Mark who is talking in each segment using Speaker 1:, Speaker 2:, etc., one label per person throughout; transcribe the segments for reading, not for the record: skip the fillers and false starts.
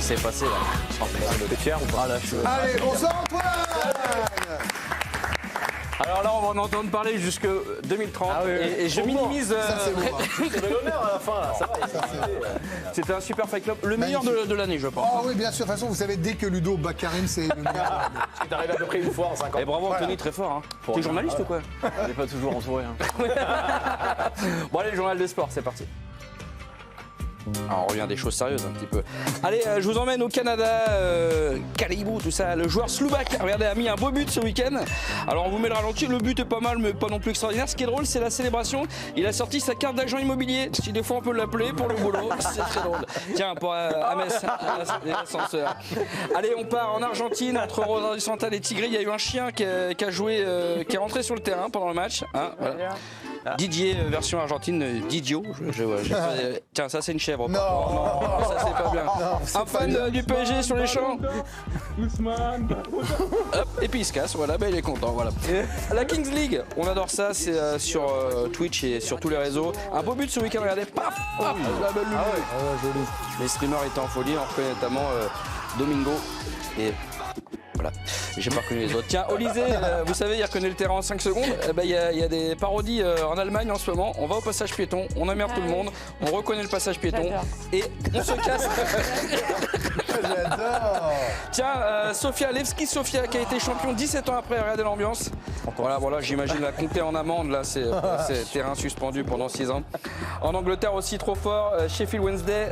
Speaker 1: s'est passé là. Oh, t'es fier ou pas? Ah là, je suis...
Speaker 2: Allez, bonsoir Antoine.
Speaker 1: Alors là, on va en entendre parler jusque 2030 et je minimise.
Speaker 2: Ça c'est beau.
Speaker 3: C'est l'honneur à la fin, là. Ça va,
Speaker 1: C'était un super Fight Club, le meilleur de l'année, je pense.
Speaker 2: Oh oui, bien sûr. De toute façon, vous savez, dès que Ludo bat Karim, c'est le meilleur.
Speaker 3: t'es arrivé à peu près une fois en 5 ans.
Speaker 1: Et bravo Anthony, très fort. Hein. T'es journaliste ou quoi?
Speaker 4: On n'est pas toujours entouré. Hein.
Speaker 1: Bon allez, le journal des sports, c'est parti. Alors, on revient à des choses sérieuses un petit peu. Allez, je vous emmène au Canada, Caribou, tout ça. Le joueur slovaque, regardez, a mis un beau but ce week-end. Alors on vous met le ralenti, le but est pas mal, mais pas non plus extraordinaire. Ce qui est drôle, c'est la célébration. Il a sorti sa carte d'agent immobilier, si des fois on peut l'appeler pour le boulot. C'est très drôle. Tiens, pour Ames, l'ascenseur. Allez, on part en Argentine, entre Rosario Central et Tigre. Il y a eu un chien qui a joué, qui est rentré sur le terrain pendant le match. Hein, voilà. Didier, version argentine, Didio. Tiens, ça c'est une chèvre.
Speaker 2: Non,
Speaker 1: ça c'est pas bien. Un fan du PSG sur les champs. Hop, et puis il se casse, voilà, il est content. Voilà. La Kings League, on adore ça, c'est sur Twitch et sur tous les réseaux. Un beau but ce week-end, regardez, paf, paf, la belle lumière. Les streamers étaient en folie, on reconnaît notamment Domingo et... Voilà, j'ai pas reconnu les autres. Tiens, Olysée, vous savez, il reconnaît le terrain en 5 secondes. Il y a des parodies en Allemagne en ce moment. On va au passage piéton, on emmerde tout le monde, on reconnaît le passage piéton et on se casse.
Speaker 2: J'adore.
Speaker 1: Tiens, Sofia Levski, Sofia qui a été champion 17 ans après, regardez l'ambiance. Voilà, j'imagine la compter en amende, là, c'est terrain suspendu pendant 6 ans. En Angleterre aussi trop fort, Sheffield Wednesday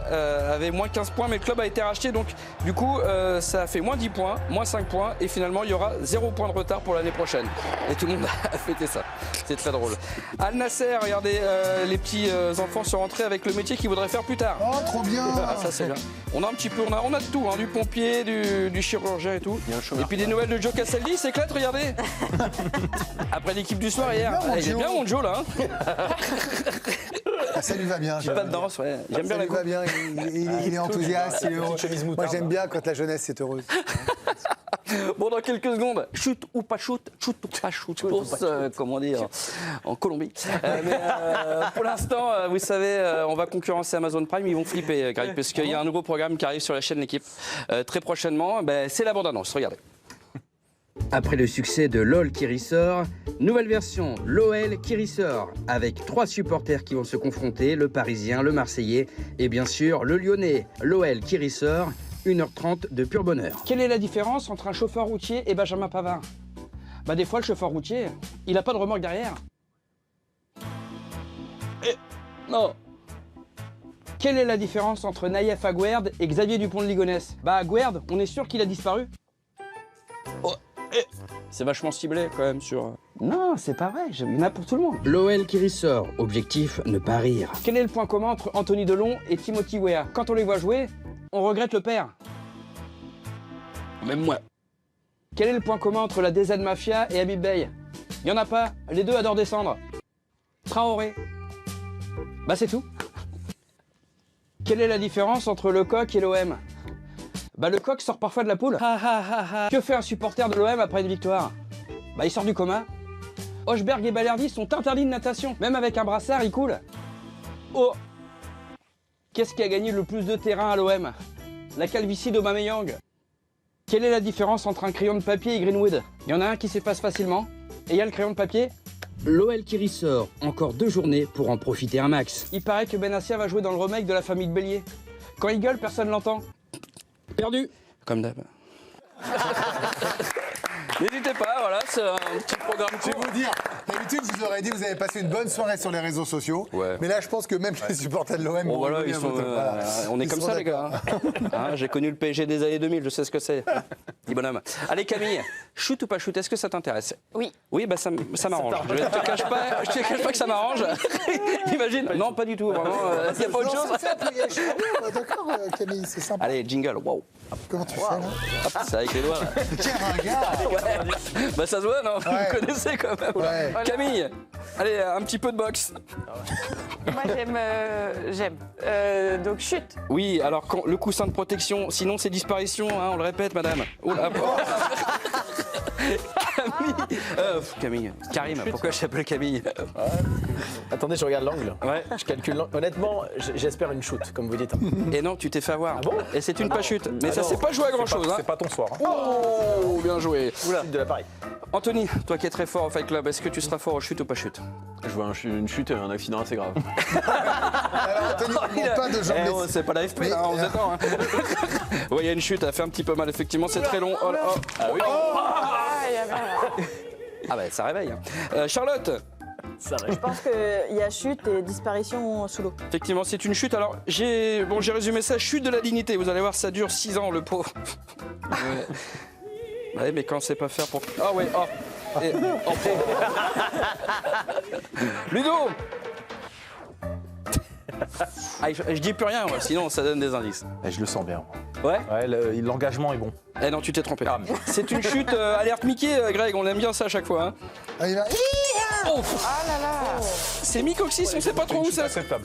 Speaker 1: avait moins 15 points, mais le club a été racheté, donc du coup, ça a fait moins 10 points, moins 5 points, et finalement, il y aura 0 point de retard pour l'année prochaine. Et tout le monde a fêté ça, c'est très drôle. Al Nasser, regardez, les petits enfants sont rentrés avec le métier qu'ils voudraient faire plus tard.
Speaker 2: Oh, trop bien.
Speaker 1: Ah, ça c'est bien. On a un petit peu, on a de tout, hein, du pompier, du chirurgien et tout. Et puis des nouvelles de Joe Castaldi, il s'éclate, regardez. Après l'équipe du soir hier. Il est bien mon Joe là. Hein.
Speaker 2: Ça lui va bien.
Speaker 1: J'ai pas de danse, ouais. J'aime bien
Speaker 2: Ça
Speaker 1: la
Speaker 2: lui va bien, il est enthousiaste, il est heureux. Moi j'aime bien quand la jeunesse est heureuse.
Speaker 1: Bon, dans quelques secondes, shoot ou pas shoot, comment dire, en Colombie. Mais pour l'instant, vous savez, on va concurrencer Amazon Prime, ils vont flipper, Greg, parce qu'il y a un nouveau programme qui arrive sur la chaîne L'équipe très prochainement. C'est la bande-annonce, regardez.
Speaker 5: Après le succès de LOL qui ressort, nouvelle version LOL qui ressort, avec 3 supporters qui vont se confronter, le Parisien, le Marseillais et bien sûr le Lyonnais. LOL qui ressort, 1h30 de pur bonheur.
Speaker 1: Quelle est la différence entre un chauffeur routier et Benjamin Pavard? Des fois, le chauffeur routier, il n'a pas de remorque derrière. Non. Quelle est la différence entre Naïef Aguerd et Xavier Dupont de Ligonnès? Aguerd, on est sûr qu'il a disparu. C'est vachement ciblé quand même sur... Non, c'est pas vrai, il y en a pour tout le monde.
Speaker 5: LOL qui ressort, objectif ne pas rire.
Speaker 1: Quel est le point commun entre Anthony Delon et Timothy Weah? Quand on les voit jouer, on regrette le père. Même moi. Quel est le point commun entre la DZ Mafia et Habib Bey? Il y en a pas, les deux adorent descendre. Traoré. C'est tout. Quelle est la différence entre le coq et l'OM? Le coq sort parfois de la poule. Que fait un supporter de l'OM après une victoire? Il sort du coma. Hochberg et Balerdi sont interdits de natation. Même avec un brassard, ils coulent. Oh! Qu'est-ce qui a gagné le plus de terrain à l'OM? La calvitie d'Aubameyang. Quelle est la différence entre un crayon de papier et Greenwood? Il y en a un qui s'efface facilement, et il y a le crayon de papier.
Speaker 5: LOL qui ressort, encore 2 journées pour en profiter un max.
Speaker 1: Il paraît que Benassia va jouer dans le remake de La Famille de Bélier. Quand il gueule, personne l'entend. Perdu. Comme d'hab. N'hésitez pas, voilà, c'est un petit programme.
Speaker 2: Je vais vous dire, d'habitude, je vous aurais dit, vous avez passé une bonne soirée sur les réseaux sociaux. Ouais. Mais là, je pense que même les supporters de l'OM...
Speaker 1: ils sont, on est comme ça, les gars. J'ai connu le PSG des années 2000, je sais ce que c'est. Dis bonhomme. Allez, Camille, shoot ou pas shoot, est-ce que ça t'intéresse?
Speaker 6: Oui.
Speaker 1: Oui, ça m'arrange. Je ne te cache pas que ça m'arrange. Imagine. Non, pas du tout, vraiment. Il n'y a pas autre chose.
Speaker 2: D'accord, Camille, c'est sympa.
Speaker 1: Allez, jingle, wow.
Speaker 2: Comment tu fais, là?
Speaker 1: Hop, c'est avec les doigts, là.
Speaker 2: Quel ringard.
Speaker 1: Ouais. Ça se voit, non?
Speaker 2: Ouais.
Speaker 1: Vous connaissez quand même.
Speaker 2: Ouais.
Speaker 1: Camille, allez, un petit peu de boxe.
Speaker 6: Moi, j'aime. Donc, chute.
Speaker 1: Oui, alors le coussin de protection, sinon c'est disparition, hein, on le répète, madame. Oh là, Camille. Karim, pourquoi je t'appelle Camille?
Speaker 3: Attendez, je regarde l'angle.
Speaker 1: Ouais.
Speaker 3: Je calcule l'angle. Honnêtement, j'espère une shoot, comme vous dites.
Speaker 1: Et non, tu t'es fait avoir.
Speaker 3: bon
Speaker 1: Et c'est une pas chute. Mais
Speaker 3: Ah
Speaker 1: ça
Speaker 3: non.
Speaker 1: s'est pas joué à grand chose.
Speaker 3: C'est pas ton soir. Hein.
Speaker 1: Oh, bien joué.
Speaker 3: Chute de l'appareil.
Speaker 1: Anthony, toi qui es très fort au Fight Club, est-ce que tu seras fort aux chutes ou pas chute?
Speaker 4: Je vois une chute et un accident assez grave.
Speaker 2: Alors, Anthony, on manque pas de jambes.
Speaker 1: C'est pas l'AFP, là, on vous attend. Hein. Ouais, il y a une chute, elle a fait un petit peu mal, effectivement, c'est très long. Oh, là, oh.
Speaker 3: Ah oui.
Speaker 6: Ah, il y avait-
Speaker 1: Ah bah, ça réveille. Charlotte,
Speaker 3: Ça va.
Speaker 7: Je pense qu'il y a chute et disparition sous l'eau.
Speaker 1: effectivement, c'est une chute. Alors, j'ai résumé ça, chute de la dignité. Vous allez voir, ça dure 6 ans, le pauvre. Ouais, mais quand c'est pas faire pour... Ah ouais, oh. Et... oh. Ludo. Ah, je dis plus rien, moi, sinon ça donne des indices.
Speaker 3: Je le sens bien.
Speaker 1: Ouais.
Speaker 3: Ouais, l'engagement est bon.
Speaker 1: Eh non, tu t'es trompé.
Speaker 3: Ah, mais-
Speaker 1: C'est une chute alerte Mickey, Greg, on aime bien ça à chaque fois. Hein.
Speaker 2: Ah, il va-
Speaker 1: Oh, pff,
Speaker 6: Ah là là.
Speaker 1: c'est Mikoxis, on sait pas trop où ça.
Speaker 3: Acceptable.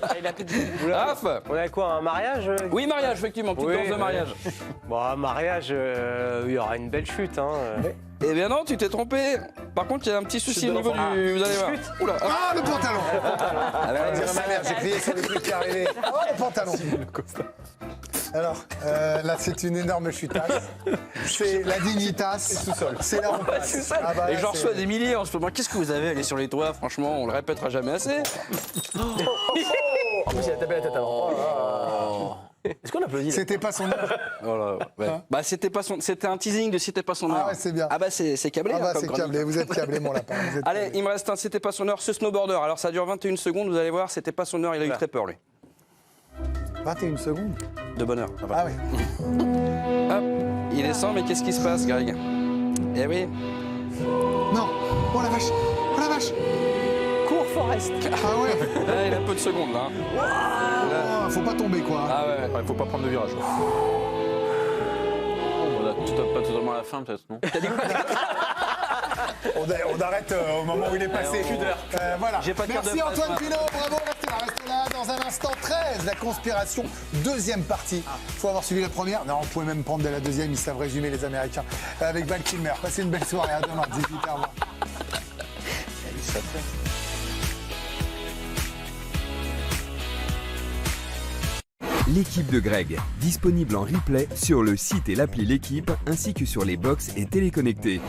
Speaker 6: Ah, il a plus de...
Speaker 1: Raph.
Speaker 8: On a quoi, un mariage
Speaker 1: Oui, mariage, effectivement, petite
Speaker 8: Oui,
Speaker 1: danse de
Speaker 8: ouais.
Speaker 1: mariage.
Speaker 8: Bon, un mariage, il y aura une belle chute. Hein.
Speaker 1: Eh bien non, tu t'es trompé. Par contre, il y a un petit souci
Speaker 3: Chute
Speaker 1: au
Speaker 3: de
Speaker 1: niveau
Speaker 3: l'enfant.
Speaker 1: du... Vous allez voir. Oula.
Speaker 2: Ah, le pantalon.
Speaker 1: Ah, là,
Speaker 2: Dire sa mère, j'ai crié sur les trucs qui arrivaient. Oh, le pantalon. Alors, là, c'est une énorme chutasse. C'est la dignitas. C'est la honte.
Speaker 1: c'est ça.
Speaker 2: Ah bah,
Speaker 1: Et
Speaker 2: là,
Speaker 1: j'en
Speaker 2: c'est-
Speaker 1: reçois des milliers en ce moment. Qu'est-ce que vous avez à aller sur les toits? Franchement, on le répétera jamais assez.
Speaker 3: En plus, il a tapé la tête avant. Oh là là. Est-ce qu'on applaudit là?
Speaker 2: C'était pas son heure.
Speaker 1: Oh là, ouais. Bah c'était un teasing de c'était pas son heure.
Speaker 2: Ah ouais, c'est bien.
Speaker 1: Ah bah c'est câblé.
Speaker 2: Ah
Speaker 1: hein,
Speaker 2: bah,
Speaker 1: comme
Speaker 2: c'est
Speaker 1: chronique.
Speaker 2: câblé. Vous êtes câblé, mon lapin. Vous êtes
Speaker 1: Allez,
Speaker 2: câblé.
Speaker 1: il me reste un c'était pas son heure, ce snowboarder. Alors ça dure 21 secondes, vous allez voir, c'était pas son heure, il a eu très peur lui.
Speaker 2: 21 secondes.
Speaker 1: De bonne heure.
Speaker 2: Ah oui.
Speaker 1: Hop, il descend, mais qu'est-ce qui se passe, Greg? Eh oui.
Speaker 2: Non. Oh la vache. Oh la vache.
Speaker 6: Cours Forest.
Speaker 2: Ah ouais.
Speaker 1: Là, il a peu de secondes là.
Speaker 2: Oh, faut pas tomber, quoi.
Speaker 1: Ah ouais.
Speaker 3: Il faut pas prendre de virage.
Speaker 4: On a pas totalement à la fin, peut-être, non?
Speaker 2: On arrête au moment où il est passé. Voilà.
Speaker 1: J'ai pas de carte
Speaker 2: Merci
Speaker 1: de presse,
Speaker 2: Antoine
Speaker 1: moi.
Speaker 2: Pinault, bravo, restez là. Dans un instant, 13, la conspiration, deuxième partie. Faut avoir suivi la première. Non, on pouvait même prendre de la deuxième, ils savent résumer les Américains. Avec Val Kilmer. Passez une belle soirée, à demain, 18h.
Speaker 9: L'équipe de Greg, disponible en replay sur le site et l'appli L'équipe, ainsi que sur les box et téléconnectés.